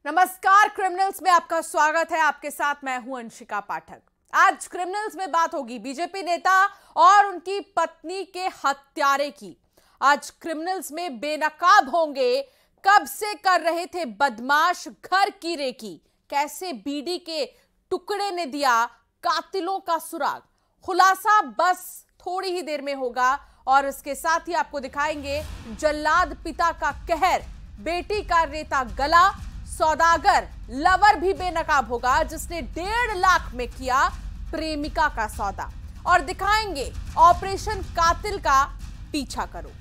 नमस्कार, क्रिमिनल्स में आपका स्वागत है। आपके साथ मैं हूं अंशिका पाठक। आज क्रिमिनल्स में बात होगी बीजेपी नेता और उनकी पत्नी के हत्यारे की। आज क्रिमिनल्स में बेनकाब होंगे, कब से कर रहे थे बदमाश घर की रेकी, कैसे बीड़ी के टुकड़े ने दिया कातिलों का सुराग। खुलासा बस थोड़ी ही देर में होगा और इसके साथ ही आपको दिखाएंगे जल्लाद पिता का कहर, बेटी का रेता गला, सौदागर लवर भी बेनकाब होगा जिसने 1.5 लाख में किया प्रेमिका का सौदा, और दिखाएंगे ऑपरेशन कातिल का पीछा करो।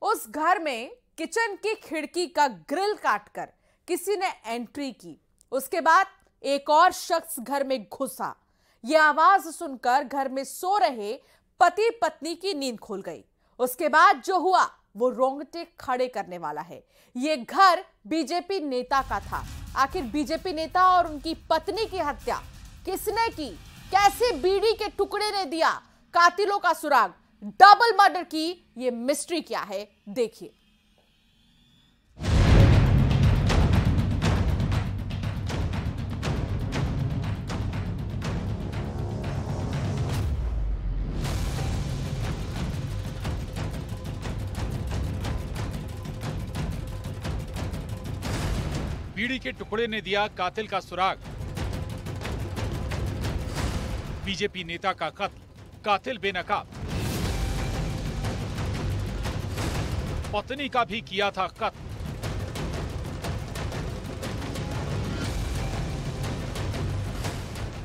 उस घर में किचन की खिड़की का ग्रिल काटकर किसी ने एंट्री की। उसके बाद एक और शख्स घर में घुसा। यह आवाज सुनकर घर में सो रहे पति पत्नी की नींद खुल गई। उसके बाद जो हुआ वो रोंगटे खड़े करने वाला है। यह घर बीजेपी नेता का था। आखिर बीजेपी नेता और उनकी पत्नी की हत्या किसने की, कैसे बीड़ी के टुकड़े ने दिया कातिलों का सुराग, डबल मर्डर की ये मिस्ट्री क्या है, देखिए। बीड़ी के टुकड़े ने दिया कातिल का सुराग। बीजेपी नेता का कत्ल, कातिल बेनकाब। पत्नी का भी किया था कत्ल।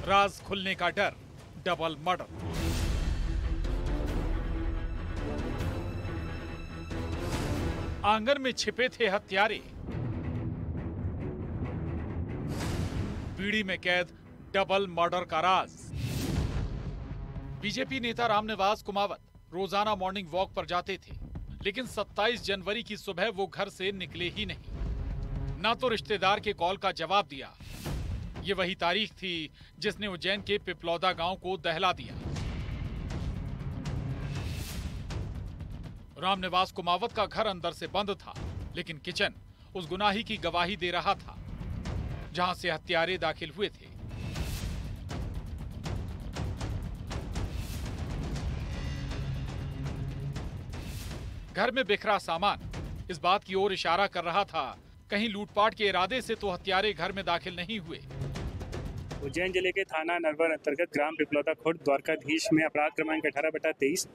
राज खुलने का डर, डबल मर्डर। आंगन में छिपे थे हत्यारे। बीड़ी में कैद डबल मर्डर का राज। बीजेपी नेता रामनिवास कुमावत रोजाना मॉर्निंग वॉक पर जाते थे, लेकिन 27 जनवरी की सुबह वो घर से निकले ही नहीं। ना तो रिश्तेदार के कॉल का जवाब दिया। ये वही तारीख थी जिसने उज्जैन के पिपलौदा गांव को दहला दिया। रामनिवास कुमावत का घर अंदर से बंद था, लेकिन किचन उस गुनाही की गवाही दे रहा था जहां से हत्यारे दाखिल हुए थे। घर में बिखरा सामान इस बात की ओर इशारा कर रहा था, कहीं लूटपाट के इरादे से तो हत्यारे घर में दाखिल नहीं हुए। उज्जैन जिले के थाना नरवर अंतर्गत ग्राम पिपलौदा खुर्द द्वारकाधीश में अपराध क्रमांक 18/23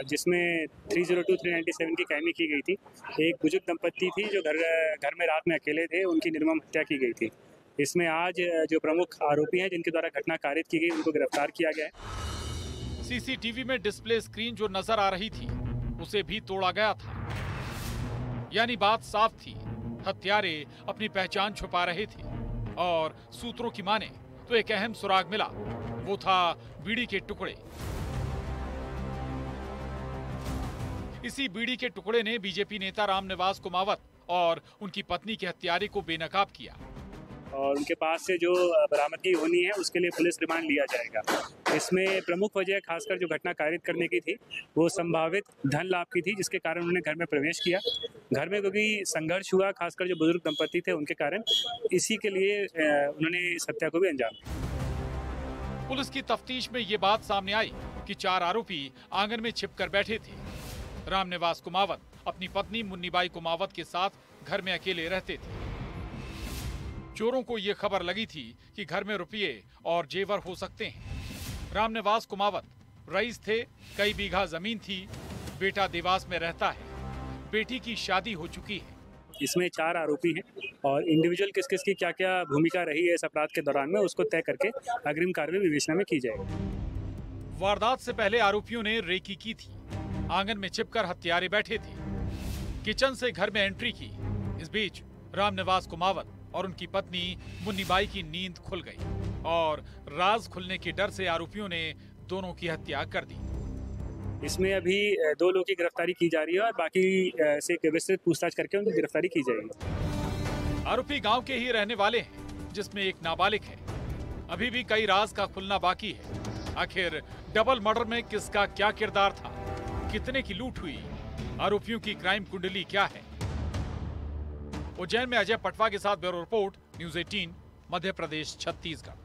जिसमें 302-397 की कायमी की गई थी। एक बुजुर्ग दंपत्ति थी जो घर में रात में अकेले थे, उनकी निर्मम हत्या की गई थी। इसमें आज जो प्रमुख आरोपी हैं जिनके द्वारा घटना कारित की गई, उनको गिरफ्तार किया गया है। सीसीटीवी में डिस्प्ले स्क्रीन जो नजर आ रही थी उसे भी तोड़ा गया था। यानी बात साफ थी, हत्यारे अपनी पहचान छुपा रहे थे। और सूत्रों की माने तो एक अहम सुराग मिला, वो था बीड़ी के टुकड़े। इसी बीड़ी के टुकड़े ने बीजेपी नेता रामनिवास कुमावत और उनकी पत्नी के हत्यारे को बेनकाब किया। और उनके पास से जो बरामदगी होनी है उसके लिए पुलिस रिमांड लिया जाएगा। इसमें प्रमुख वजह खासकर जो घटना कारित करने की थी वो संभावित धन लाभ की थी, जिसके कारण उन्होंने घर में प्रवेश किया। घर में क्योंकि संघर्ष हुआ, खासकर जो बुजुर्ग दंपति थे उनके कारण, इसी के लिए उन्होंने इस हत्या को भी अंजाम दिया। पुलिस की तफ्तीश में ये बात सामने आई कि 4 आरोपी आंगन में छिपकर बैठे थे। रामनिवास कुमावत अपनी पत्नी मुन्नीबाई कुमावत के साथ घर में अकेले रहते थे। चोरों को ये खबर लगी थी कि घर में रुपये और जेवर हो सकते हैं। रामनिवास कुमावत रईस थे, कई बीघा जमीन थी, बेटा देवास में रहता है, बेटी की शादी हो चुकी है। इसमें 4 आरोपी हैं और इंडिविजुअल किस किस की क्या क्या भूमिका रही है इस अपराध के दौरान में, उसको तय करके अग्रिम कार्रवाई विवेचना में की जाएगी। वारदात से पहले आरोपियों ने रेकी की थी। आंगन में छिपकर हत्यारे बैठे थे, किचन से घर में एंट्री की। इस बीच रामनिवास कुमावत और उनकी पत्नी मुन्नीबाई की नींद खुल गई और राज खुलने के डर से आरोपियों ने दोनों की हत्या कर दी। इसमें अभी 2 लोगों की गिरफ्तारी की जा रही है और बाकी से विस्तृत पूछताछ करके उनकी गिरफ्तारी की जाएगी। आरोपी गांव के ही रहने वाले हैं, जिसमें एक नाबालिग है। अभी भी कई राज का खुलना बाकी है। आखिर डबल मर्डर में किसका क्या किरदार था, कितने की लूट हुई, आरोपियों की क्राइम कुंडली क्या है। उज्जैन में अजय पटवा के साथ bureau report, news 18, Madhya Pradesh, Chhattisgarh.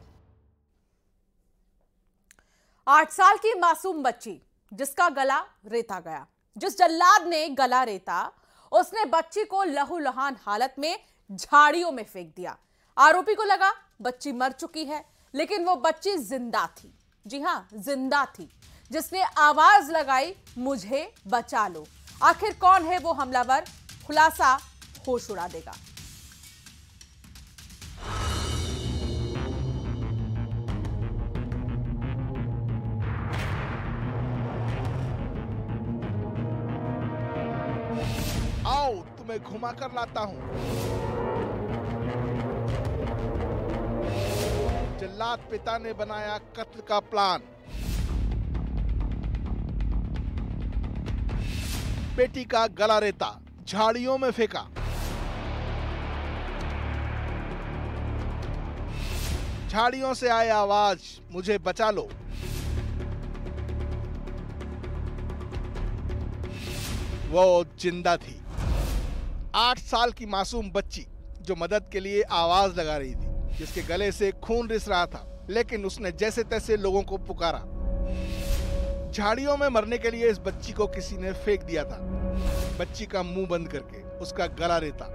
8 साल की मासूम बच्ची जिसका गला रेता गया। जिस जल्लाद ने गला रेता, उसने बच्ची को लहूलुहान हालत में झाड़ियों में फेंक दिया। आरोपी को लगा बच्ची मर चुकी है, लेकिन वो बच्ची जिंदा थी। जी हां, जिंदा थी, जिसने आवाज लगाई, मुझे बचा लो। आखिर कौन है वो हमलावर? खुलासा होश उड़ा देगा। आओ तुम्हें घुमा कर लाता हूं। जल्लाद पिता ने बनाया कत्ल का प्लान। बेटी का गला रेता झाड़ियों में फेंका। झाड़ियों से आए आवाज, मुझे बचा लो। वो जिंदा थी। 8 साल की मासूम बच्ची जो मदद के लिए आवाज लगा रही थी, जिसके गले से खून रिस रहा था, लेकिन उसने जैसे तैसे लोगों को पुकारा। झाड़ियों में मरने के लिए इस बच्ची को किसी ने फेंक दिया था। बच्ची का मुंह बंद करके उसका गला रेता।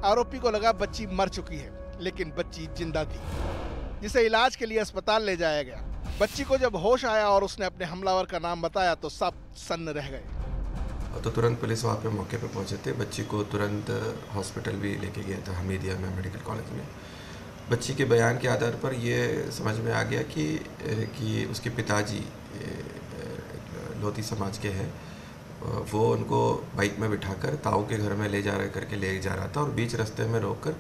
आरोपी को लगा बच्ची मर चुकी है, लेकिन बच्ची जिंदा थी, जिसे इलाज के लिए अस्पताल ले जाया गया। बच्ची को जब होश आया और उसने अपने हमलावर का नाम बताया तो सब सन्न रह गए। तो तुरंत पुलिस वहाँ पे मौके पे पहुंचे थे। बच्ची को तुरंत हॉस्पिटल भी लेके गया था, हमीदिया में मेडिकल कॉलेज में। बच्ची के बयान के आधार पर ये समझ में आ गया कि उसके पिताजी लोधी समाज के हैं। वो उनको बाइक में बिठाकर ताऊ के घर में ले जा रहा था और बीच रास्ते में रोककर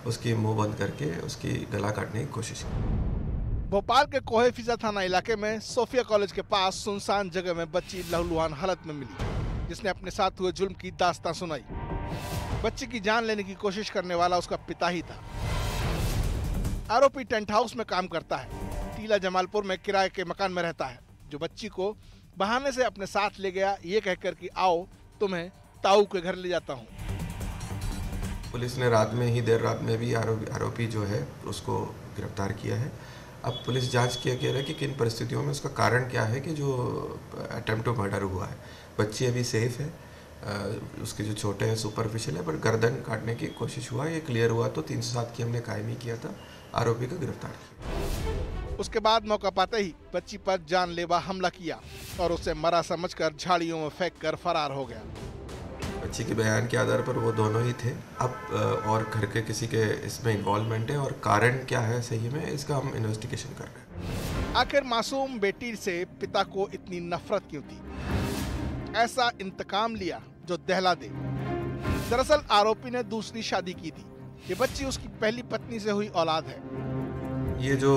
उसकी मुंह बंद करके उसकी गला काटने की कोशिश की। भोपाल के कोहे फिजा थाना इलाके में सोफिया कॉलेज के पास सुनसान जगह में बच्ची लहूलुहान हालत में मिली, जिसने अपने साथ हुए जुल्म की दास्तां सुनाई। बच्ची की जान लेने की कोशिश करने वाला उसका पिता ही था। आरोपी टेंट हाउस में काम करता है। टीला जमालपुर में किराए के मकान में रहता है, जो बच्ची को बहाने से अपने साथ ले गया, ये कहकर कि आओ तुम्हें ताऊ के घर ले जाता हूँ। पुलिस ने देर रात में भी आरोपी जो है उसको गिरफ्तार किया है। अब पुलिस जांच किया कह रहा है कि किन परिस्थितियों में उसका कारण क्या है कि जो अटेम्प्ट टू मर्डर हुआ है। बच्ची अभी सेफ है, उसके जो छोटे हैं सुपरफिशियल है, पर गर्दन काटने की कोशिश हुआ। ये क्लियर हुआ तो 307 की हमने कायमी किया था, आरोपी को गिरफ्तार किया। उसके बाद मौका पाते ही बच्ची पर जानलेवा हमला किया और उसे मरा समझकर झाड़ियों में फेंककर फरार हो गया। बच्ची के बयान के आधार पर वो दोनों ही थे। अब और घर के किसी के इसमें इन्वॉल्वमेंट है और कारण क्या है सही में, इसका हम इन्वेस्टिगेशन कर रहे हैं। आखिर मासूम बेटी से पिता को इतनी नफरत क्यों थी? ऐसा इंतकाम लिया जो दहला दे। दरअसल आरोपी ने दूसरी शादी की थी। ये बच्ची उसकी पहली पत्नी से हुई औलाद है। ये जो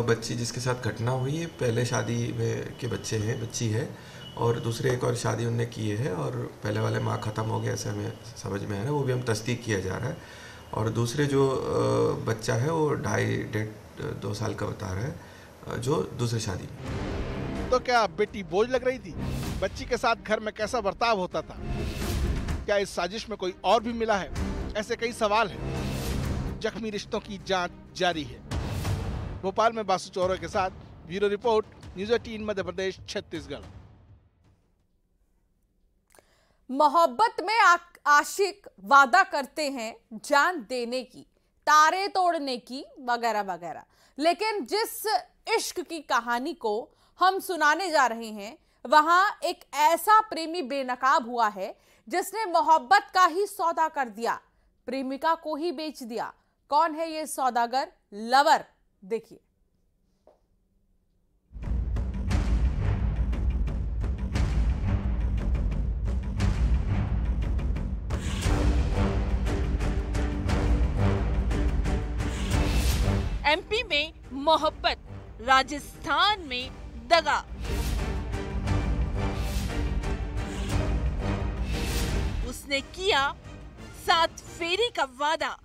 बच्ची जिसके साथ घटना हुई है, पहले शादी में के बच्ची है और दूसरे एक और शादी उनने की है और पहले वाले माँ ख़त्म हो गया, ऐसे हमें समझ में आ रहा है। वो भी हम तस्दीक किया जा रहा है। और दूसरे जो बच्चा है वो 2.5 साल का बता रहा है, जो दूसरी शादी में। तो क्या बेटी बोझ लग रही थी? बच्ची के साथ घर में कैसा बर्ताव होता था? क्या इस साजिश में कोई और भी मिला है? ऐसे कई सवाल हैं। जख्मी रिश्तों की जांच जारी है। भोपाल में बासु चौरे के साथ bureau report, news 18 Madhya Pradesh, Chhattisgarh. मोहब्बत में आशिक वादा करते हैं जान देने की, तारे तोड़ने की, वगैरह वगैरह, लेकिन जिस इश्क की कहानी को हम सुनाने जा रहे हैं, वहां एक ऐसा प्रेमी बेनकाब हुआ है जिसने मोहब्बत का ही सौदा कर दिया, प्रेमिका को ही बेच दिया। कौन है ये सौदागर, लवर? देखिए। एमपी में मोहब्बत, राजस्थान में दगा। उसने किया 7 फेरी का वादा।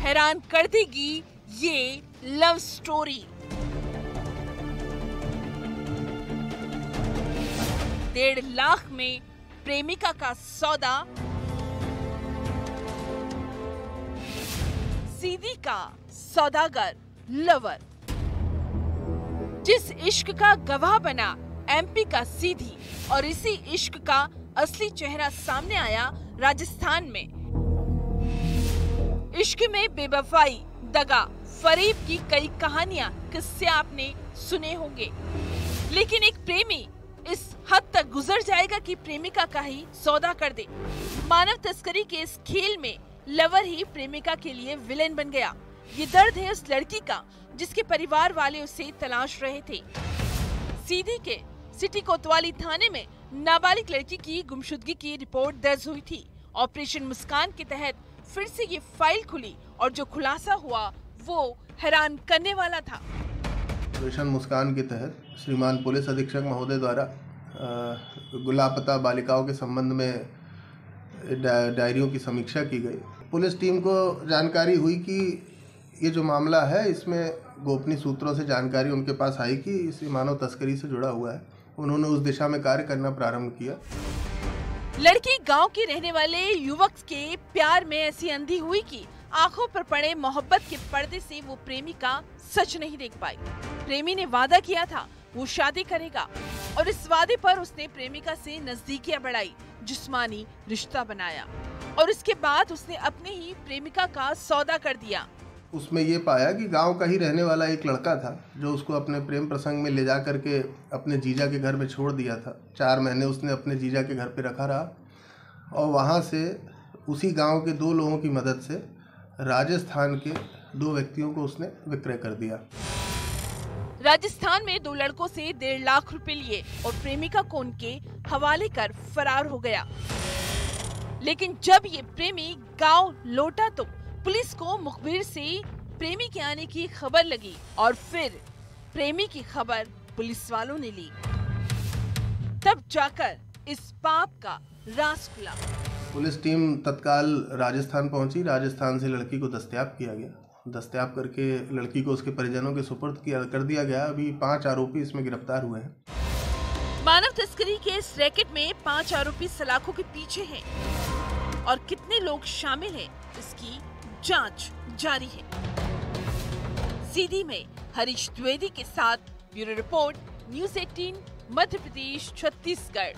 हैरान कर देगी ये लव स्टोरी। 1.5 लाख में प्रेमिका का सौदा, सीधी का सौदागर लवर। जिस इश्क का गवाह बना एमपी का सीधी, और इसी इश्क का असली चेहरा सामने आया राजस्थान में। इश्क में बेवफाई, दगा, फरेब की कई कहानियां, किस्से आपने सुने होंगे, लेकिन एक प्रेमी इस हद तक गुजर जाएगा कि प्रेमिका का ही सौदा कर दे। मानव तस्करी के इस खेल में लवर ही प्रेमिका के लिए विलेन बन गया। ये दर्द है उस लड़की का जिसके परिवार वाले उसे तलाश रहे थे। सीधी के सिटी कोतवाली थाने में नाबालिग लड़की की गुमशुदगी की रिपोर्ट दर्ज हुई थी। ऑपरेशन मुस्कान के तहत फिर से ये फाइल खुली और जो खुलासा हुआ वो हैरान करने वाला था। ऑपरेशन मुस्कान के तहत श्रीमान पुलिस अधीक्षक महोदय द्वारा लापता बालिकाओं के संबंध में डायरियों की समीक्षा की गई। पुलिस टीम को जानकारी हुई कि ये जो मामला है इसमें गोपनीय सूत्रों से जानकारी उनके पास आई कि इस मानव तस्करी से जुड़ा हुआ है। उन्होंने उस दिशा में कार्य करना प्रारंभ किया। लड़की गांव के रहने वाले युवक के प्यार में ऐसी अंधी हुई कि आंखों पर पड़े मोहब्बत के पर्दे से वो प्रेमी का सच नहीं देख पाई। प्रेमी ने वादा किया था वो शादी करेगा, और इस वादे पर उसने प्रेमिका से नजदीकियां बढ़ाई, जिस्मानी रिश्ता बनाया, और इसके बाद उसने अपने ही प्रेमिका का सौदा कर दिया। उसमें ये पाया कि गांव का ही रहने वाला एक लड़का था जो उसको अपने प्रेम प्रसंग में ले जा करके अपने जीजा के घर में छोड़ दिया था। 4 महीने उसने अपने जीजा के घर पे रखा रहा, और वहाँ से उसी गांव के 2 लोगों की मदद से राजस्थान के 2 व्यक्तियों को उसने विक्रय कर दिया। राजस्थान में 2 लड़कों से 1.5 लाख रुपए लिए और प्रेमिका को उनके हवाले कर फरार हो गया। लेकिन जब ये प्रेमी गांव लौटा तो पुलिस को मुखबिर से प्रेमी के आने की खबर लगी, और फिर प्रेमी की खबर पुलिस वालों ने ली। तब जाकर इस पाप का राज खुला। पुलिस टीम तत्काल राजस्थान पहुंची। राजस्थान से लड़की को दस्तयाब किया गया। दस्तयाब करके लड़की को उसके परिजनों के सुपुर्द कर दिया गया। अभी 5 आरोपी इसमें गिरफ्तार हुए हैं। मानव तस्करी के इस रैकेट में 5 आरोपी सलाखों के पीछे हैं, और कितने लोग शामिल हैं इसकी जांच जारी है। सीधी में हरीश द्विवेदी के साथ bureau report, news 18 Madhya Pradesh Chhattisgarh.